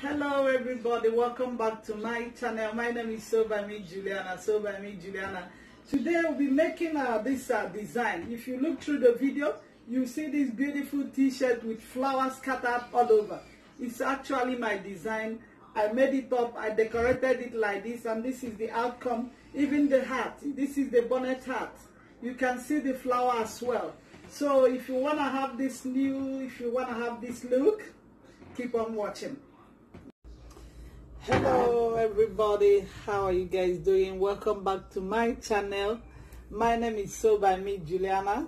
Hello everybody, welcome back to my channel. My name is So by me Juliana. Today we'll be making this design. If you look through the video, you see this beautiful t-shirt with flowers scattered all over. It's actually my design. I made it up, I decorated it like this, and this is the outcome. Even the hat, this is the bonnet hat. You can see the flower as well. So if you want to have this look, keep on watching. Hello everybody, how are you guys doing? Welcome back to my channel. My name is So by me Juliana.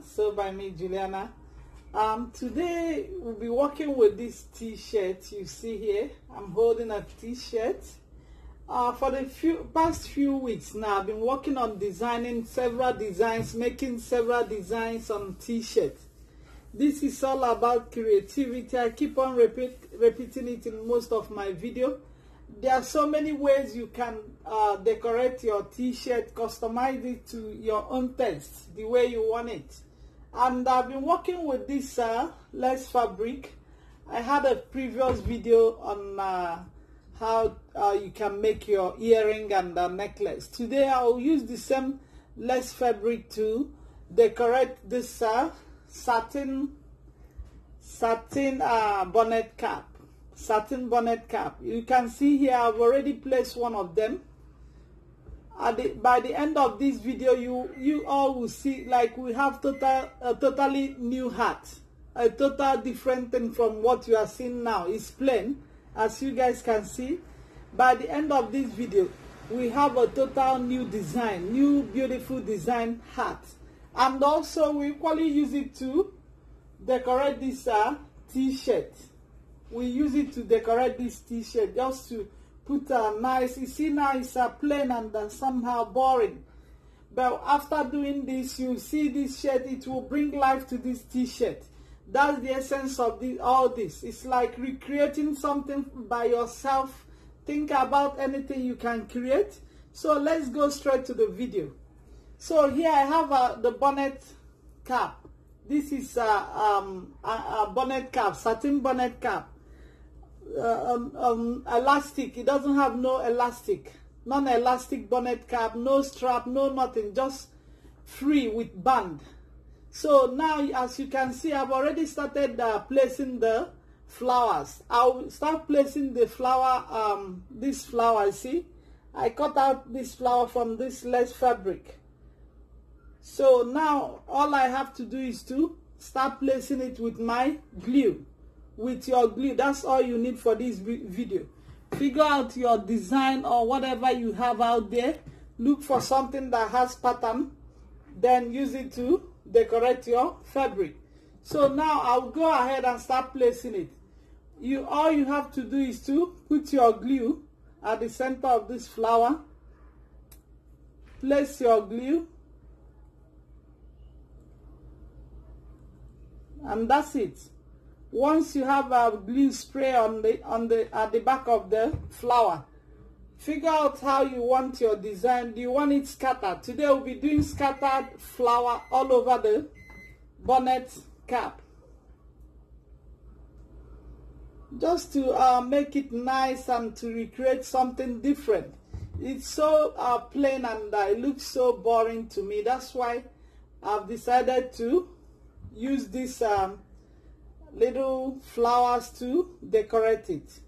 Today we'll be working with this t-shirt you see here. I'm holding a t-shirt. For the past few weeks now, I've been working on designing several designs, making several designs on t-shirts. This is all about creativity. I keep on repeating it in most of my video. There are so many ways you can decorate your t-shirt, customize it to your own taste, the way you want it. And I've been working with this lace fabric. I had a previous video on how you can make your earring and necklace. Today I'll use the same lace fabric to decorate this satin bonnet cap. Satin bonnet cap. You can see here I've already placed one of them. By the end of this video, you all will see like we have a totally new hat, a total different thing from what you are seeing now. It's plain, as you guys can see. By the end of this video, we have a total new design, new beautiful design hat, and also we equally use it to decorate this t-shirt. We use it to decorate this t-shirt, just to put a nice, you see now it's plain and somehow boring. But after doing this, you see this shirt, it will bring life to this t-shirt. That's the essence of all this. It's like recreating something by yourself. Think about anything you can create. So let's go straight to the video. So here I have the bonnet cap. This is a bonnet cap, satin bonnet cap. Elastic. It doesn't have no elastic, non-elastic bonnet cap, no strap, no nothing, just free with band. So now, as you can see, I've already started placing the flowers. I'll start placing the flower. This flower, see, I cut out this flower from this lace fabric. So now all I have to do is to start placing it with my glue. With your glue, that's all you need for this video. Figure out your design or whatever you have out there. Look for something that has pattern, then use it to decorate your fabric. So now I'll go ahead and start placing it. All you have to do is to put your glue at the center of this flower. Place your glue, and that's it. Once you have a glue spray at the back of the flower, figure out how you want your design. Do you want it scattered? Today we'll be doing scattered flower all over the bonnet cap, just to make it nice and to recreate something different. It's so plain and it looks so boring to me. That's why I've decided to use this little flowers to decorate it.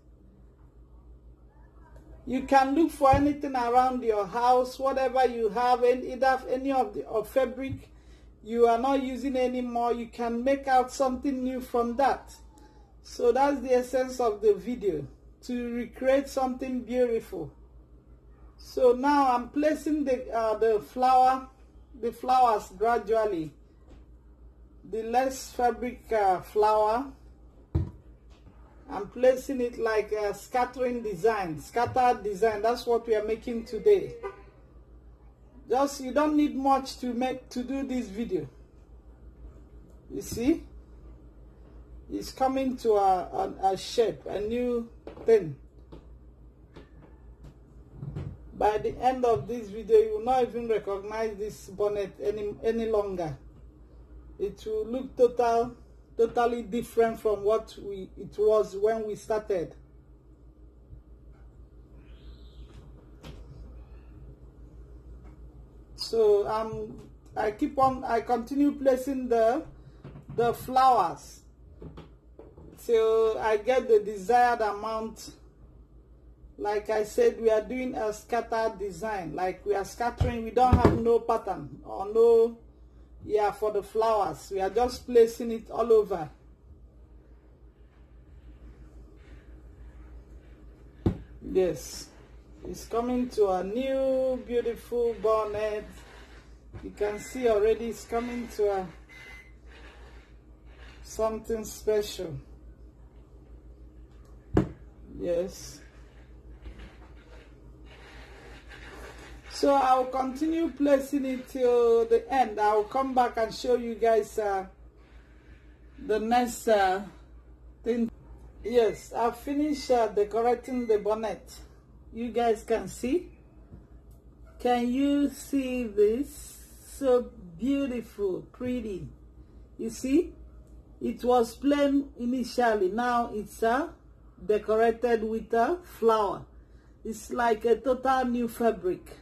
You can look for anything around your house, whatever you have, either any of the fabric you are not using anymore. You can make out something new from that. So that's the essence of the video, to recreate something beautiful. So now I'm placing the flowers gradually. The lace fabric flower, I'm placing it like a scattered design. That's what we are making today. Just, you don't need much to do this video. You see, it's coming to a shape, a new thing. By the end of this video, you will not even recognize this bonnet any longer. It will look totally different from what it was when we started. So I continue placing the flowers till I get the desired amount. Like I said, we are doing a scattered design. Like we are scattering, we don't have no pattern or no, yeah, for the flowers. We are just placing it all over. Yes, it's coming to a new beautiful bonnet. You can see already it's coming to something special. Yes. So I'll continue placing it till the end. I'll come back and show you guys the next thing. Yes, I've finished decorating the bonnet. You guys can see. Can you see this? So beautiful, pretty. You see? It was plain initially. Now it's decorated with a flower. It's like a total new fabric.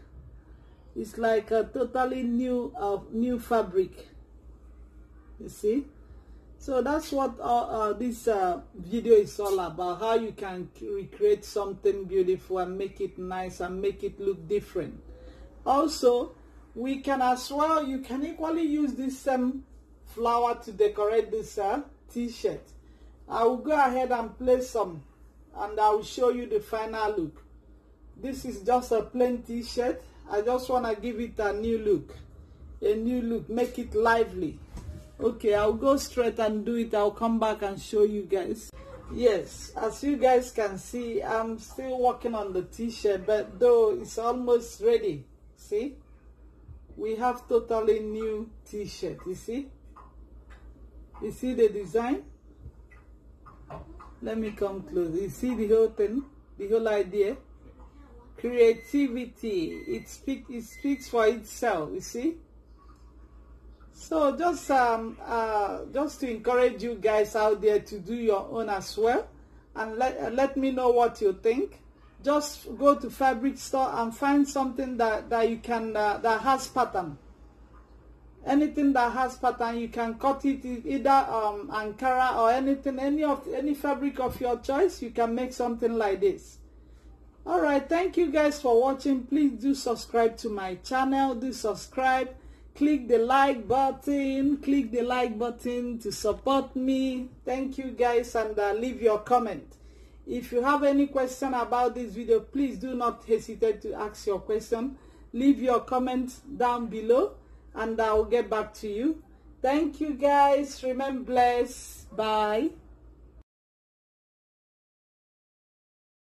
It's like a totally new fabric. You see? So that's what this video is all about. How you can recreate something beautiful and make it nice and make it look different. Also, we can as well, you can equally use this same flower to decorate this t-shirt. I will go ahead and place some and I will show you the final look. This is just a plain t-shirt. I just want to give it a new look, make it lively. Okay, I'll go straight and do it. I'll come back and show you guys. Yes, as you guys can see, I'm still working on the t-shirt, but though it's almost ready. See? We have totally new t-shirt, you see? You see the design? Let me come close. You see the whole thing, the whole idea? Creativity, it speaks for itself, you see? So just to encourage you guys out there to do your own as well, and let me know what you think. Just go to fabric store and find something that you can that has pattern. Anything that has pattern, you can cut it either Ankara or anything, any fabric of your choice. You can make something like this. All right, thank you guys for watching. Please do subscribe to my channel. Do subscribe. Click the like button. Click the like button to support me. Thank you guys, and leave your comment. If you have any question about this video, please do not hesitate to ask your question. Leave your comments down below and I will get back to you. Thank you guys. Remain blessed. Bye.